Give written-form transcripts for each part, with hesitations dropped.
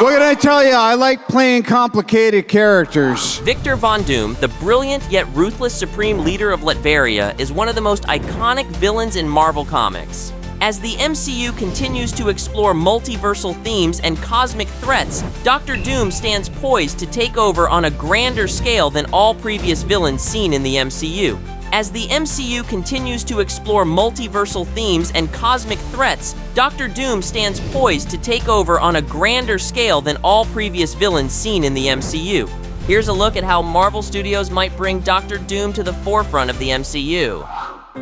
What can I tell you? I like playing complicated characters. Victor Von Doom, the brilliant yet ruthless supreme leader of Latveria, is one of the most iconic villains in Marvel Comics. As the MCU continues to explore multiversal themes and cosmic threats, Dr. Doom stands poised to take over on a grander scale than all previous villains seen in the MCU. As the MCU continues to explore multiversal themes and cosmic threats, Dr. Doom stands poised to take over on a grander scale than all previous villains seen in the MCU. Here's a look at how Marvel Studios might bring Dr. Doom to the forefront of the MCU.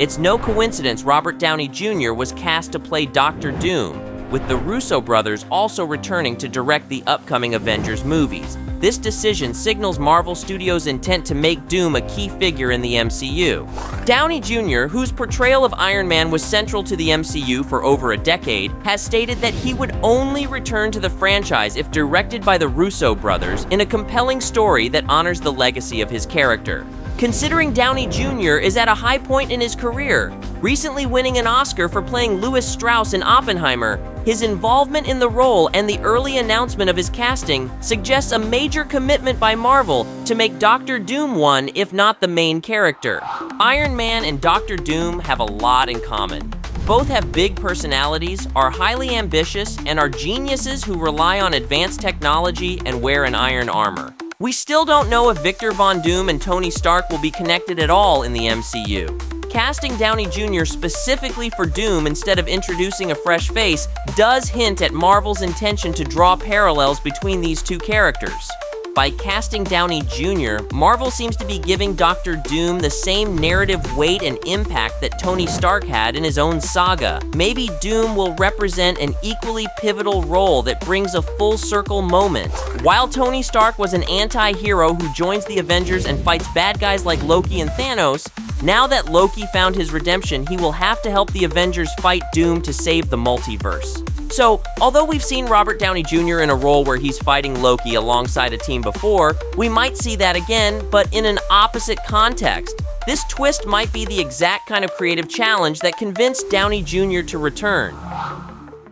It's no coincidence Robert Downey Jr. was cast to play Dr. Doom, with the Russo brothers also returning to direct the upcoming Avengers movies. This decision signals Marvel Studios' intent to make Doom a key figure in the MCU. Downey Jr., whose portrayal of Iron Man was central to the MCU for over a decade, has stated that he would only return to the franchise if directed by the Russo brothers in a compelling story that honors the legacy of his character. Considering Downey Jr. is at a high point in his career, recently winning an Oscar for playing Louis Strauss in Oppenheimer, his involvement in the role and the early announcement of his casting suggests a major commitment by Marvel to make Dr. Doom one, if not the main character. Iron Man and Dr. Doom have a lot in common. Both have big personalities, are highly ambitious, and are geniuses who rely on advanced technology and wear an iron armor. We still don't know if Victor Von Doom and Tony Stark will be connected at all in the MCU. Casting Downey Jr. specifically for Doom instead of introducing a fresh face does hint at Marvel's intention to draw parallels between these two characters. By casting Downey Jr., Marvel seems to be giving Dr. Doom the same narrative weight and impact that Tony Stark had in his own saga. Maybe Doom will represent an equally pivotal role that brings a full circle moment. While Tony Stark was an anti-hero who joins the Avengers and fights bad guys like Loki and Thanos, now that Loki found his redemption, he will have to help the Avengers fight Doom to save the multiverse. So, although we've seen Robert Downey Jr. in a role where he's fighting Loki alongside a team before, we might see that again, but in an opposite context. This twist might be the exact kind of creative challenge that convinced Downey Jr. to return.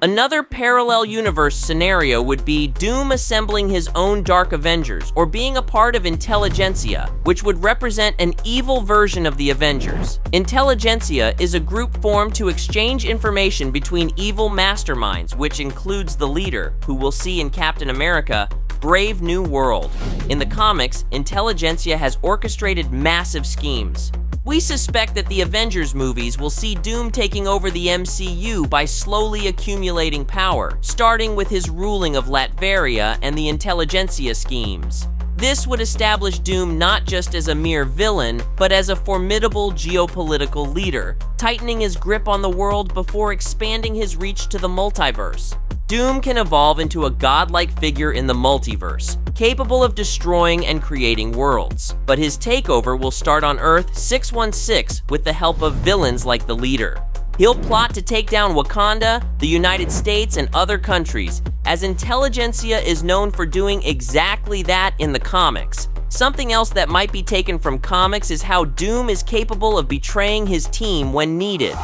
Another parallel universe scenario would be Doom assembling his own Dark Avengers, or being a part of Intelligentsia, which would represent an evil version of the Avengers. Intelligentsia is a group formed to exchange information between evil masterminds, which includes the leader, who we'll see in Captain America, Brave New World. In the comics, Intelligentsia has orchestrated massive schemes. We suspect that the Avengers movies will see Doom taking over the MCU by slowly accumulating power, starting with his ruling of Latveria and the Intelligentsia schemes. This would establish Doom not just as a mere villain, but as a formidable geopolitical leader, tightening his grip on the world before expanding his reach to the multiverse. Doom can evolve into a godlike figure in the multiverse, capable of destroying and creating worlds. But his takeover will start on Earth 616 with the help of villains like the Leader. He'll plot to take down Wakanda, the United States, and other countries, as Intelligentsia is known for doing exactly that in the comics. Something else that might be taken from comics is how Doom is capable of betraying his team when needed.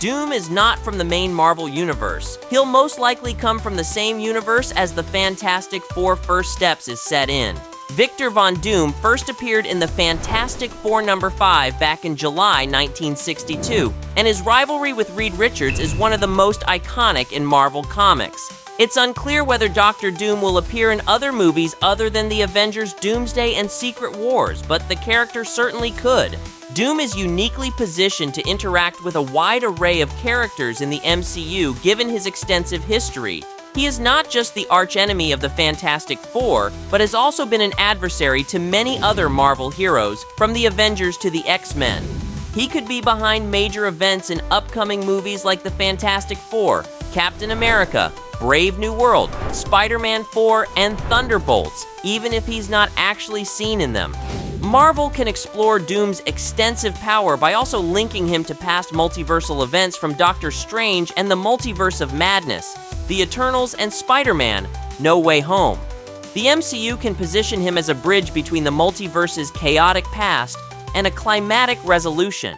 Doom is not from the main Marvel universe. He'll most likely come from the same universe as the Fantastic Four First Steps is set in. Victor Von Doom first appeared in the Fantastic Four #5 back in July 1962, and his rivalry with Reed Richards is one of the most iconic in Marvel Comics. It's unclear whether Dr. Doom will appear in other movies other than the Avengers Doomsday and Secret Wars, but the character certainly could. Doom is uniquely positioned to interact with a wide array of characters in the MCU given his extensive history. He is not just the archenemy of the Fantastic Four, but has also been an adversary to many other Marvel heroes, from the Avengers to the X-Men. He could be behind major events in upcoming movies like the Fantastic Four, Captain America, Brave New World, Spider-Man 4, and Thunderbolts, even if he's not actually seen in them. Marvel can explore Doom's extensive power by also linking him to past multiversal events from Doctor Strange and the Multiverse of Madness, The Eternals, and Spider-Man: No Way Home. The MCU can position him as a bridge between the multiverse's chaotic past and a climatic resolution.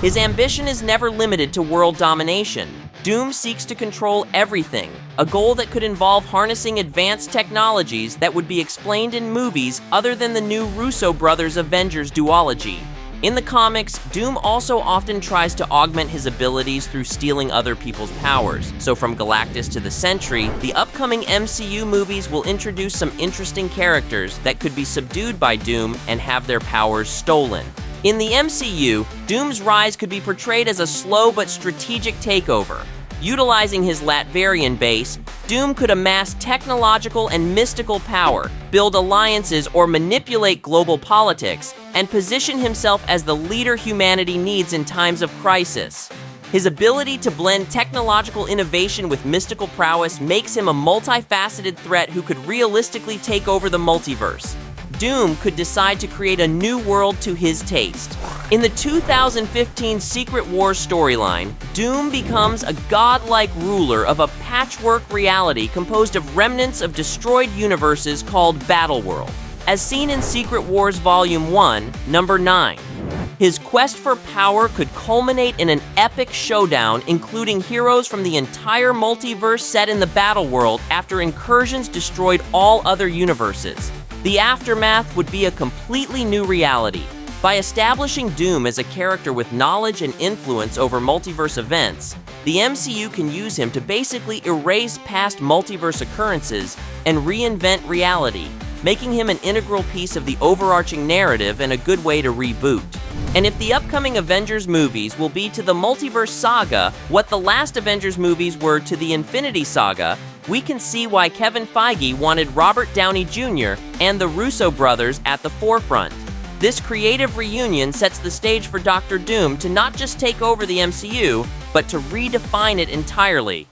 His ambition is never limited to world domination. Doom seeks to control everything, a goal that could involve harnessing advanced technologies that would be explained in movies other than the new Russo brothers' Avengers duology. In the comics, Doom also often tries to augment his abilities through stealing other people's powers. So from Galactus to the Sentry, the upcoming MCU movies will introduce some interesting characters that could be subdued by Doom and have their powers stolen. In the MCU, Doom's rise could be portrayed as a slow but strategic takeover. Utilizing his Latverian base, Doom could amass technological and mystical power, build alliances or manipulate global politics, and position himself as the leader humanity needs in times of crisis. His ability to blend technological innovation with mystical prowess makes him a multifaceted threat who could realistically take over the multiverse. Doom could decide to create a new world to his taste. In the 2015 Secret Wars storyline, Doom becomes a godlike ruler of a patchwork reality composed of remnants of destroyed universes called Battleworld, as seen in Secret Wars Volume 1, Number 9. His quest for power could culminate in an epic showdown including heroes from the entire multiverse set in the Battleworld after incursions destroyed all other universes. The aftermath would be a completely new reality. By establishing Doom as a character with knowledge and influence over multiverse events, the MCU can use him to basically erase past multiverse occurrences and reinvent reality, making him an integral piece of the overarching narrative and a good way to reboot. And if the upcoming Avengers movies will be to the multiverse saga what the last Avengers movies were to the Infinity Saga, we can see why Kevin Feige wanted Robert Downey Jr. and the Russo brothers at the forefront. This creative reunion sets the stage for Dr. Doom to not just take over the MCU, but to redefine it entirely.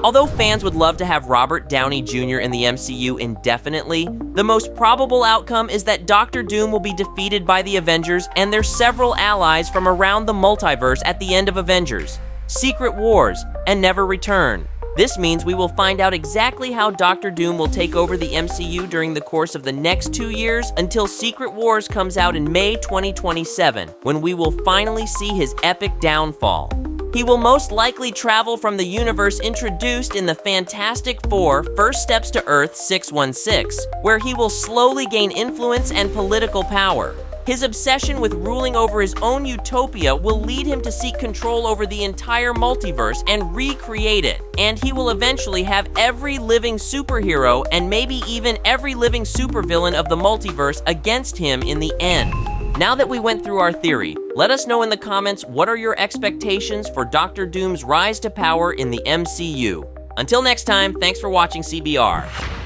Although fans would love to have Robert Downey Jr. in the MCU indefinitely, the most probable outcome is that Dr. Doom will be defeated by the Avengers and their several allies from around the multiverse at the end of Avengers, Secret Wars, and Never Return. This means we will find out exactly how Dr. Doom will take over the MCU during the course of the next 2 years until Secret Wars comes out in May 2027, when we will finally see his epic downfall. He will most likely travel from the universe introduced in the Fantastic Four First Steps to Earth 616, where he will slowly gain influence and political power. His obsession with ruling over his own utopia will lead him to seek control over the entire multiverse and recreate it, and he will eventually have every living superhero and maybe even every living supervillain of the multiverse against him in the end. Now that we went through our theory, let us know in the comments what are your expectations for Dr. Doom's rise to power in the MCU. Until next time, thanks for watching CBR.